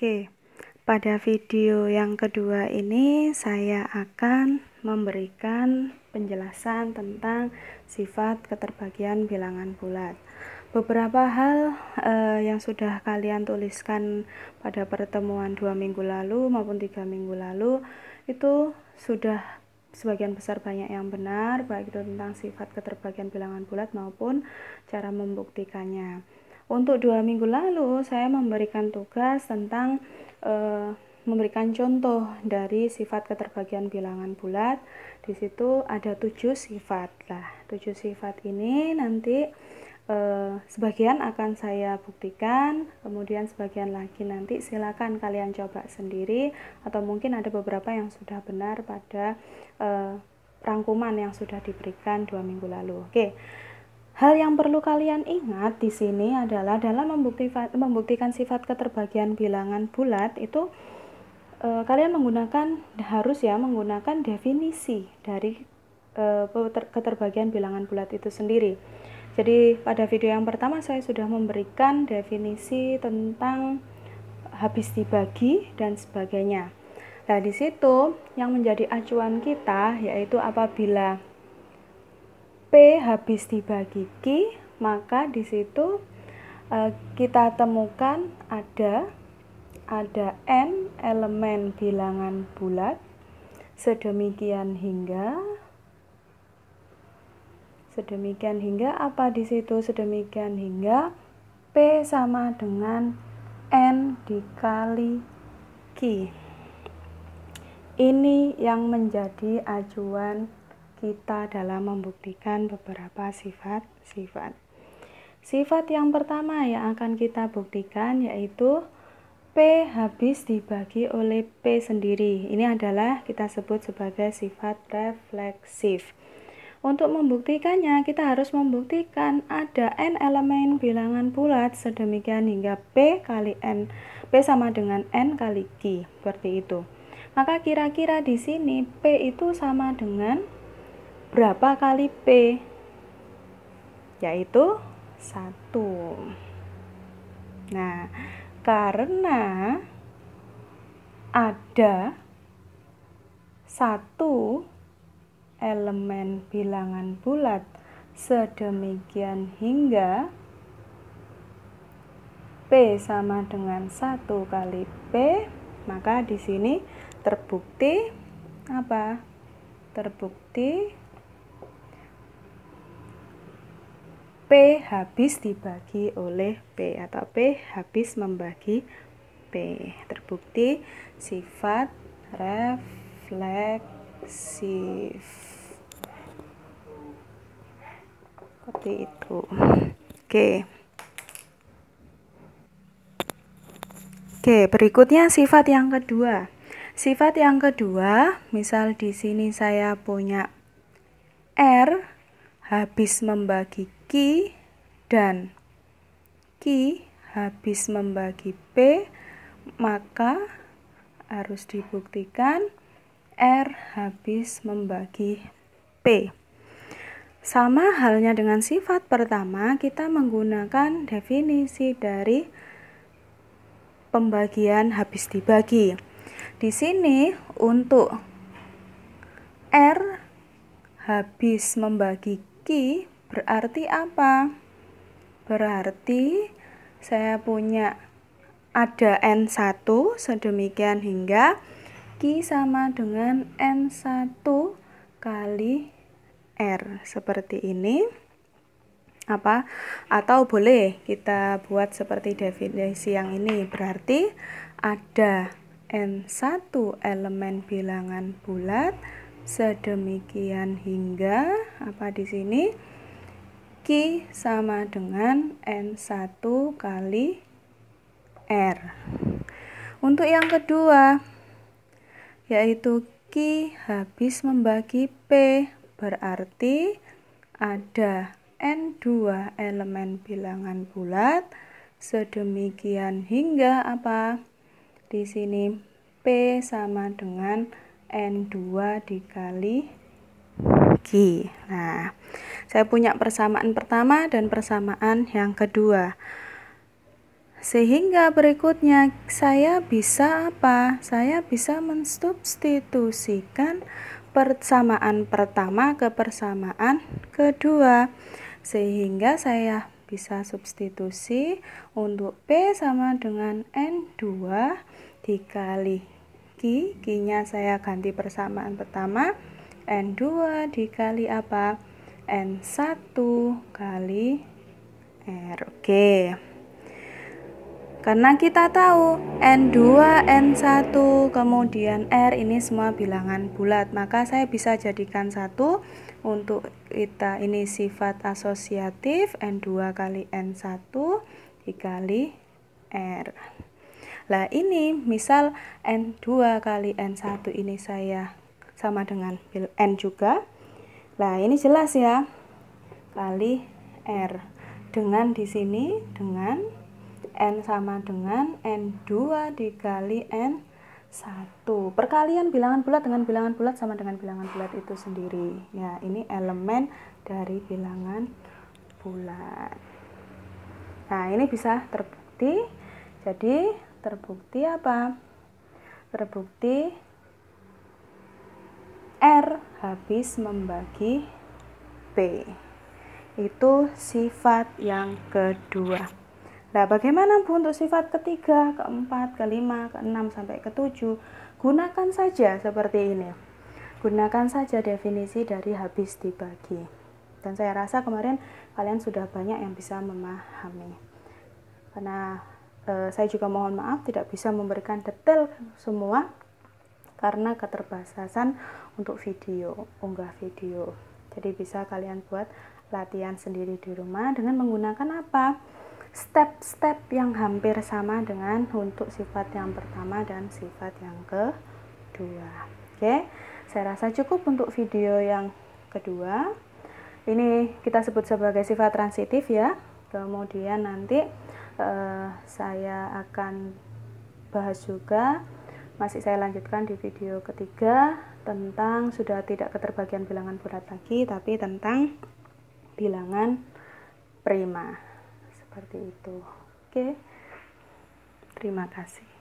Oke, pada video yang kedua ini saya akan memberikan penjelasan tentang sifat keterbagian bilangan bulat. Beberapa hal yang sudah kalian tuliskan pada pertemuan 2 minggu lalu maupun 3 minggu lalu itu sudah sebagian besar banyak yang benar, baik itu tentang sifat keterbagian bilangan bulat maupun cara membuktikannya. Untuk 2 minggu lalu saya memberikan tugas tentang memberikan contoh dari sifat keterbagian bilangan bulat. Di situ ada 7 sifat. Nah, 7 sifat ini nanti sebagian akan saya buktikan, kemudian sebagian lagi nanti silakan kalian coba sendiri, atau mungkin ada beberapa yang sudah benar pada rangkuman yang sudah diberikan 2 minggu lalu. Oke. Hal yang perlu kalian ingat di sini adalah dalam membuktikan sifat keterbagian bilangan bulat itu kalian menggunakan definisi dari keterbagian bilangan bulat itu sendiri. Jadi pada video yang pertama saya sudah memberikan definisi tentang habis dibagi dan sebagainya. Nah, di situ yang menjadi acuan kita yaitu apabila P habis dibagi Q, maka di situ kita temukan ada N elemen bilangan bulat sedemikian hingga apa di situ? Sedemikian hingga P sama dengan N dikali Q. Ini yang menjadi acuan kita dalam membuktikan beberapa sifat. Sifat yang pertama yang akan kita buktikan yaitu P habis dibagi oleh P sendiri. Ini adalah kita sebut sebagai sifat refleksif. Untuk membuktikannya kita harus membuktikan ada N elemen bilangan bulat sedemikian hingga P kali N, P sama dengan N kali Q, seperti itu. Maka kira-kira di sini P itu sama dengan berapa kali P? Yaitu 1. Nah, karena ada 1 elemen bilangan bulat sedemikian hingga P sama dengan 1 kali P, maka di sini terbukti apa? Terbukti P habis dibagi oleh P atau P habis membagi P. Terbukti sifat refleksif. Seperti itu. Oke, berikutnya sifat yang kedua. Sifat yang kedua, misal di sini saya punya R habis membagi Q dan Q habis membagi P, maka harus dibuktikan R habis membagi P. Sama halnya dengan sifat pertama, kita menggunakan definisi dari pembagian habis dibagi. Di sini untuk R habis membagi Q berarti apa? Berarti saya punya ada N1 sedemikian hingga Q sama dengan N1 kali R. Seperti ini. Apa? Atau boleh kita buat seperti definisi yang ini. Berarti ada N1 elemen bilangan bulat sedemikian hingga apa di sini? Q sama dengan N1 kali R. Untuk yang kedua yaitu Q habis membagi P, berarti ada N2 elemen bilangan bulat sedemikian hingga apa? Di sini P sama dengan N2 dikali Q. Nah, saya punya persamaan pertama dan persamaan yang kedua. Sehingga berikutnya saya bisa apa? Saya bisa mensubstitusikan persamaan pertama ke persamaan kedua. Sehingga saya bisa substitusi untuk P sama dengan N2 dikali Q. Q-nya saya ganti persamaan pertama. N2 dikali apa? N1 kali R. Oke. Karena kita tahu N2, N1, kemudian R ini semua bilangan bulat, maka saya bisa jadikan satu untuk kita ini sifat asosiatif N2 kali N1 dikali R. Lah ini misal N2 kali N1 ini saya sama dengan N juga. Lah ini jelas ya, kali R. Dengan di sini dengan N sama dengan N2 dikali N1. Perkalian bilangan bulat dengan bilangan bulat sama dengan bilangan bulat itu sendiri. Ya, ini elemen dari bilangan bulat. Nah, ini bisa terbukti. Jadi, terbukti apa? Terbukti R habis membagi P. Itu sifat yang kedua. Nah, bagaimana Bu untuk sifat ketiga, keempat, kelima, keenam, sampai ketujuh? Gunakan saja seperti ini. Gunakan saja definisi dari habis dibagi. Dan saya rasa kemarin kalian sudah banyak yang bisa memahami. Karena saya juga mohon maaf tidak bisa memberikan detail semua karena keterbatasan untuk video, unggah video. Jadi bisa kalian buat latihan sendiri di rumah dengan menggunakan apa? Step-step yang hampir sama dengan untuk sifat yang pertama dan sifat yang kedua. Oke, saya rasa cukup untuk video yang kedua. Ini kita sebut sebagai sifat transitif ya. Kemudian nanti saya akan bahas juga, masih saya lanjutkan di video ketiga tentang sudah tidak keterbagian bilangan bulat lagi, tapi tentang bilangan prima. Seperti itu. Oke. Terima kasih.